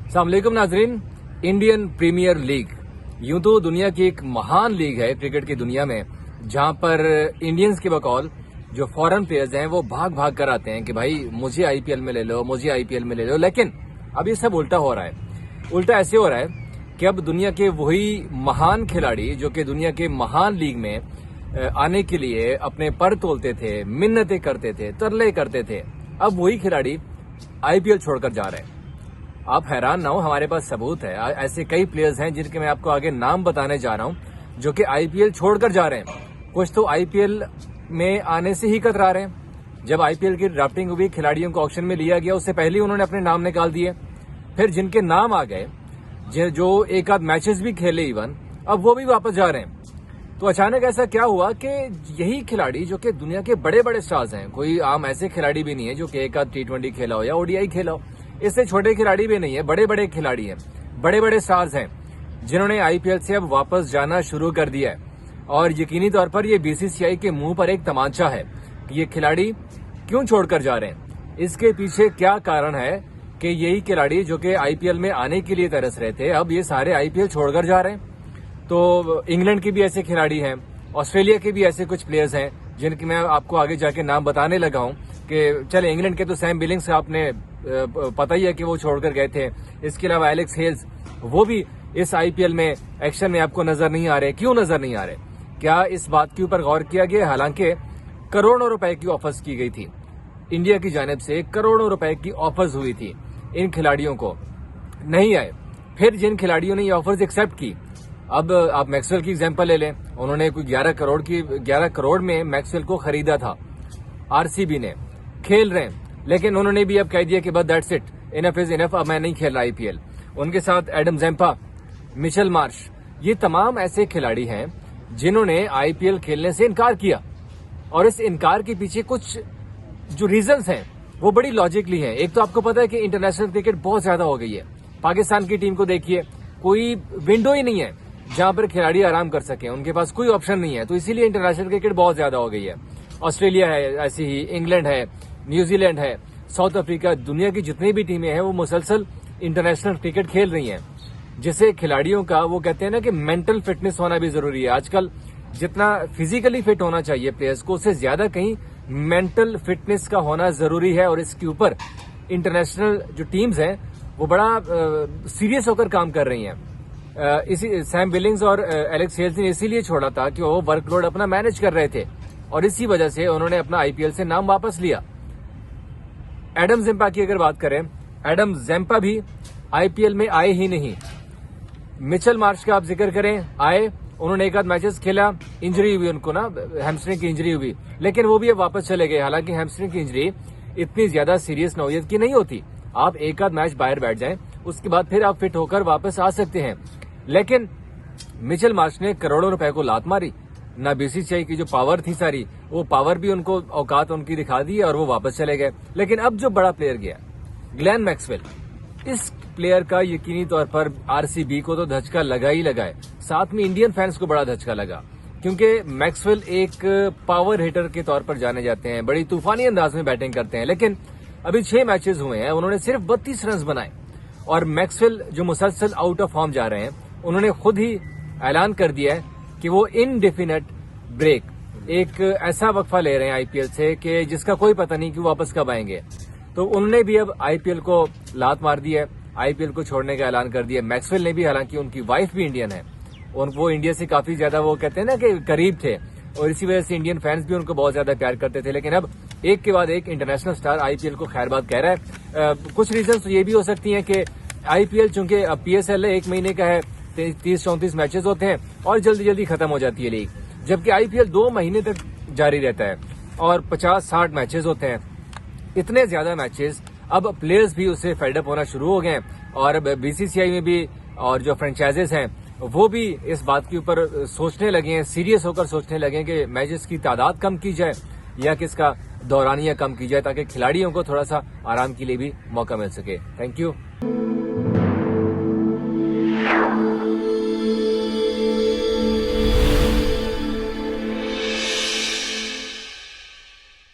अस्सलाम वालेकुम नाजरीन। इंडियन प्रीमियर लीग यूं तो दुनिया की एक महान लीग है क्रिकेट की दुनिया में, जहां पर इंडियंस के बकौल जो फॉरेन प्लेयर्स हैं वो भाग भाग कर आते हैं कि भाई मुझे आईपीएल में ले लो, मुझे आईपीएल में ले लो। लेकिन अब ये सब उल्टा हो रहा है। उल्टा ऐसे हो रहा है कि अब दुनिया के वही महान खिलाड़ी जो कि दुनिया के महान लीग में आने के लिए अपने पर तोलते थे, मिन्नतें करते थे, तरले करते थे, अब वही खिलाड़ी आईपीएल छोड़कर जा रहे हैं। आप हैरान ना हो, हमारे पास सबूत है। ऐसे कई प्लेयर्स हैं जिनके मैं आपको आगे नाम बताने जा रहा हूं जो कि आईपीएल छोड़कर जा रहे हैं। कुछ तो आईपीएल में आने से ही कतरा रहे हैं। जब आईपीएल की ड्राफ्टिंग हुई, खिलाड़ियों को ऑक्शन में लिया गया, उससे पहले ही उन्होंने अपने नाम निकाल दिए। फिर जिनके नाम आ गए, जो एक आध मैचेस भी खेले इवन, अब वो भी वापस जा रहे हैं। तो अचानक ऐसा क्या हुआ कि यही खिलाड़ी जो कि दुनिया के बड़े बड़े स्टार्स हैं, कोई आम ऐसे खिलाड़ी भी नहीं है जो कि एक आध T20 खेला हो या ओडीआई खेला हो, इससे छोटे खिलाड़ी भी नहीं है, बड़े बड़े खिलाड़ी हैं, बड़े बड़े स्टार्स हैं जिन्होंने आईपीएल से अब वापस जाना शुरू कर दिया है। और यकीनी तौर पर ये बीसीसीआई के मुंह पर एक तमाचा है कि ये खिलाड़ी क्यों छोड़कर जा रहे हैं। इसके पीछे क्या कारण है कि यही खिलाड़ी जो कि आईपीएल में आने के लिए तरस रहे थे, अब ये सारे आईपीएल छोड़कर जा रहे हैं। तो इंग्लैंड के भी ऐसे खिलाड़ी हैं, ऑस्ट्रेलिया के भी ऐसे कुछ प्लेयर्स हैं जिनके मैं आपको आगे जाके नाम बताने लगा हूं कि चले इंग्लैंड के तो सैम बिलिंग्स आपने पता ही है कि वो छोड़कर गए थे। इसके अलावा एलेक्स हेल्स, वो भी इस आईपीएल में एक्शन में आपको नजर नहीं आ रहे। क्यों नजर नहीं आ रहे? क्या इस बात के ऊपर गौर किया गया? हालांकि करोड़ों रुपए की ऑफर्स की गई थी, इंडिया की जानिब से करोड़ों रुपए की ऑफर्स हुई थी इन खिलाड़ियों को, नहीं आए। फिर जिन खिलाड़ियों ने ये ऑफर्स एक्सेप्ट की, अब आप मैक्सवेल की एग्जांपल ले लें, उन्होंने कोई 11 करोड़ में मैक्सवेल को खरीदा था, आरसीबी ने, खेल रहे हैं। लेकिन उन्होंने भी अब कह दिया कि बस that's it, enough is enough, अब मैं नहीं खेल रहा आईपीएल। उनके साथ एडम जेम्पा, मिचेल मार्श, ये तमाम ऐसे खिलाड़ी हैं जिन्होंने आईपीएल खेलने से इनकार किया। और इस इनकार के पीछे कुछ जो रीजंस हैं वो बड़ी लॉजिकली हैं। एक तो आपको पता है कि इंटरनेशनल क्रिकेट बहुत ज्यादा हो गई है। पाकिस्तान की टीम को देखिए, कोई विंडो ही नहीं है जहां पर खिलाड़ी आराम कर सके, उनके पास कोई ऑप्शन नहीं है। तो इसीलिए इंटरनेशनल क्रिकेट बहुत ज्यादा हो गई है। ऑस्ट्रेलिया है ऐसी ही, इंग्लैंड है, न्यूजीलैंड है, साउथ अफ्रीका, दुनिया की जितनी भी टीमें हैं वो मुसलसल इंटरनेशनल क्रिकेट खेल रही हैं, जिससे खिलाड़ियों का, वो कहते हैं ना कि मेंटल फिटनेस होना भी जरूरी है। आजकल जितना फिजिकली फिट होना चाहिए प्लेयर्स को, उससे ज्यादा कहीं मेंटल फिटनेस का होना जरूरी है। और इसके ऊपर इंटरनेशनल जो टीम्स हैं वो बड़ा सीरियस होकर काम कर रही हैं। इसी सैम बिलिंग्स और एलेक्स हेल्स ने इसीलिए छोड़ा था कि वो वर्कलोड अपना मैनेज कर रहे थे, और इसी वजह से उन्होंने अपना आईपीएल से नाम वापस लिया। एडम जेम्पा की अगर बात करें, एडम जेम्पा भी आईपीएल में आए ही नहीं। मिचेल मार्श का आप जिक्र करें, आए, उन्होंने एक आध मैचेस खेला, इंजरी हुई उनको ना, हैमस्ट्रिंग की इंजरी हुई, लेकिन वो भी अब वापस चले गए। हालांकि हैमस्ट्रिंग की इंजरी इतनी ज्यादा सीरियस नौयत की नहीं होती, आप एक आध मैच बाहर बैठ जाएं, उसके बाद फिर आप फिट होकर वापस आ सकते हैं। लेकिन मिचेल मार्श ने करोड़ों रुपए को लात मारी ना, बीसीसीआई की जो पावर थी सारी, वो पावर भी उनको, औकात उनकी दिखा दी और वो वापस चले गए। लेकिन अब जो बड़ा प्लेयर गया, ग्लेन मैक्सवेल, इस प्लेयर का यकीनी तौर पर आरसीबी को तो धचका लगा ही लगा है, साथ में इंडियन फैंस को बड़ा धचका लगा, क्योंकि मैक्सवेल एक पावर हिटर के तौर पर जाने जाते हैं, बड़ी तूफानी अंदाज में बैटिंग करते हैं। लेकिन अभी 6 मैचेस हुए हैं, उन्होंने सिर्फ 32 रन बनाए। और मैक्सवेल जो मुसलसल आउट ऑफ फॉर्म जा रहे हैं, उन्होंने खुद ही ऐलान कर दिया है कि वो इनडेफिनेट ब्रेक, एक ऐसा वक्फा ले रहे हैं आईपीएल से कि जिसका कोई पता नहीं कि वापस कब आएंगे। तो उन्होंने भी अब आईपीएल को लात मार दी है, आईपीएल को छोड़ने का ऐलान कर दिया। मैक्सवेल ने भी, हालांकि उनकी वाइफ भी इंडियन है, वो इंडिया से काफी ज्यादा, वो कहते हैं ना कि करीब थे, और इसी वजह से इंडियन फैंस भी उनको बहुत ज्यादा प्यार करते थे। लेकिन अब एक के बाद एक इंटरनेशनल स्टार आईपीएल को खैरबाद कह रहा है। कुछ रीजन तो ये भी हो सकती हैं कि आईपीएल चूंकि पीएसएल है, 1 महीने का है, 30-34 मैचेस होते हैं और जल्दी जल्दी खत्म हो जाती है लीग, जबकि आईपीएल 2 महीने तक जारी रहता है और 50-60 मैचेस होते हैं। इतने ज्यादा मैचेस, अब प्लेयर्स भी उससे फेडअप होना शुरू हो गए हैं। और बीसीसीआई में भी, और जो फ्रेंचाइजेस हैं वो भी इस बात के ऊपर सोचने लगे हैं, सीरियस होकर सोचने लगे हैं कि मैचेस की तादाद कम की जाए या किसका दौरानिया कम की जाए, ताकि खिलाड़ियों को थोड़ा सा आराम के लिए भी मौका मिल सके। Thank you.